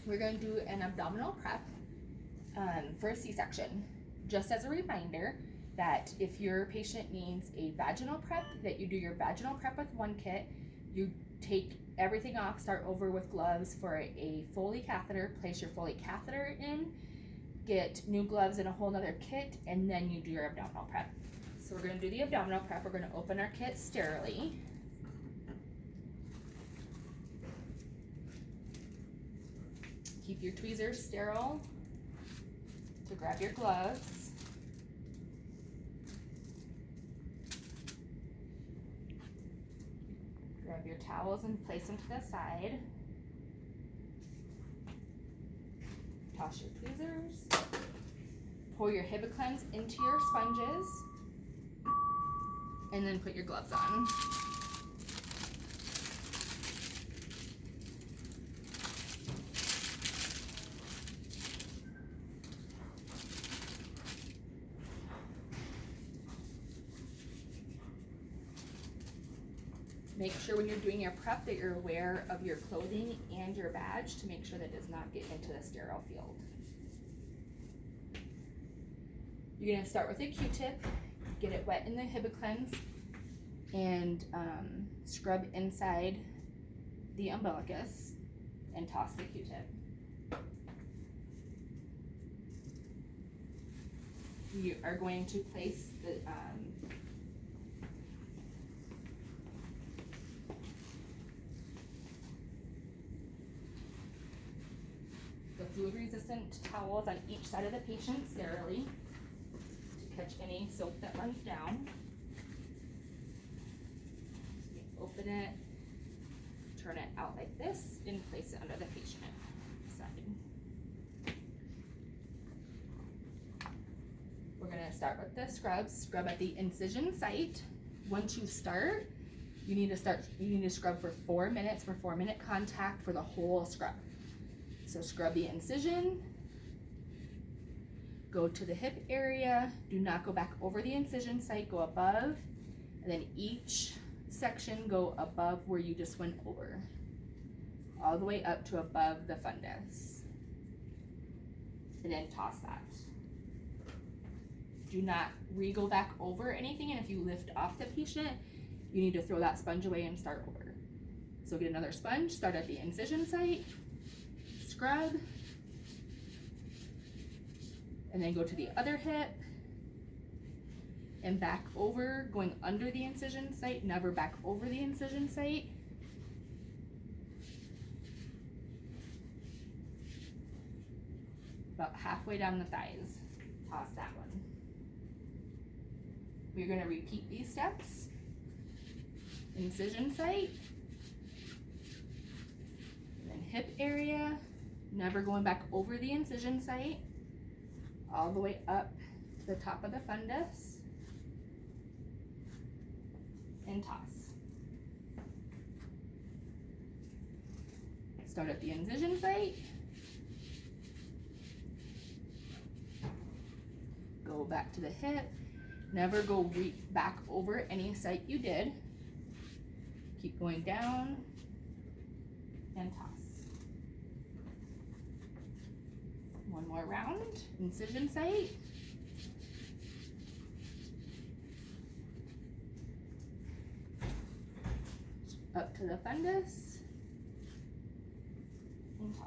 We're going to do an abdominal prep for a C-section. Just as a reminder that if your patient needs a vaginal prep, that you do your vaginal prep with one kit, you take everything off, start over with gloves for a Foley catheter, place your Foley catheter in, get new gloves in a whole nother kit, and then you do your abdominal prep. So we're gonna do the abdominal prep. We're gonna open our kit sterilely. Keep your tweezers sterile to grab your gloves. Grab your towels and place them to the side. Toss your tweezers. Pour your Hibiclens into your sponges. And then put your gloves on. Make sure when you're doing your prep that you're aware of your clothing and your badge to make sure that it does not get into the sterile field. You're gonna start with a Q-tip, get it wet in the Hibiclens, and scrub inside the umbilicus and toss the Q-tip. You are going to place the fluid-resistant towels on each side of the patient sterilely to catch any soap that runs down. So you open it, turn it out like this, and place it under the patient side. We're gonna start with the scrubs. Scrub at the incision site. Once you start, you need to scrub for 4 minutes for 4-minute contact for the whole scrub. So scrub the incision, go to the hip area, do not go back over the incision site, go above, and then each section go above where you just went over, all the way up to above the fundus, and then toss that. Do not re-go back over anything, and if you lift off the patient, you need to throw that sponge away and start over. So get another sponge, start at the incision site, scrub, and then go to the other hip and back over, going under the incision site, never back over the incision site. About halfway down the thighs, toss that one. We're going to repeat these steps. Incision site, and then hip area, never going back over the incision site, all the way up to the top of the fundus, and toss. Start at the incision site, go back to the hip, never go back over any site you did, keep going down, and toss. One more round, incision site. Up to the fundus, and toss.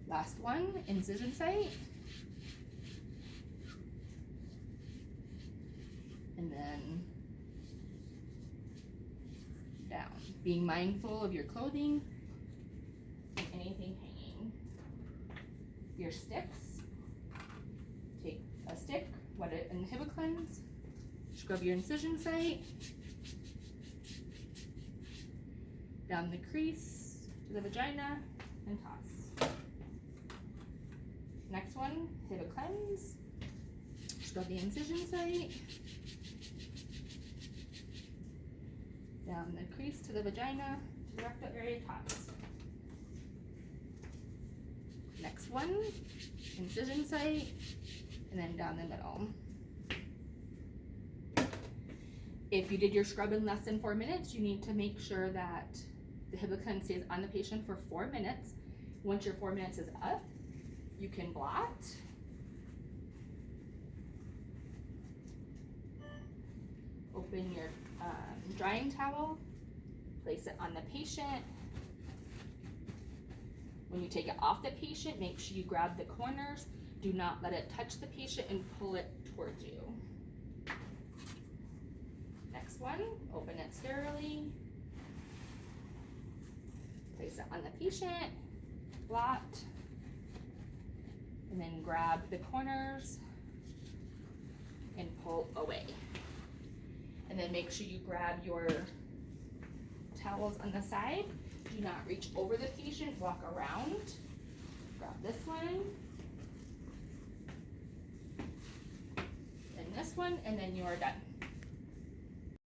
Last one, incision site. And then down. Being mindful of your clothing and anything hanging. Your sticks. Take a stick, wet it in Hibiclens, scrub your incision site, down the crease to the vagina, and toss. Next one, Hibiclens, scrub the incision site, down the crease to the vagina, to the rectal area, toss. Next one, incision site, and then down the middle. If you did your scrub in less than 4 minutes, you need to make sure that The HIPAA stays on the patient for 4 minutes. Once your 4 minutes is up, you can blot. Open your drying towel, place it on the patient. When you take it off the patient, make sure you grab the corners. Do not let it touch the patient and pull it towards you. Next one, open it sterilely. Place it on the patient, blot, and then grab the corners and pull away. And then make sure you grab your towels on the side. Do not reach over the patient, walk around. Grab this one, and this one, and then you are done.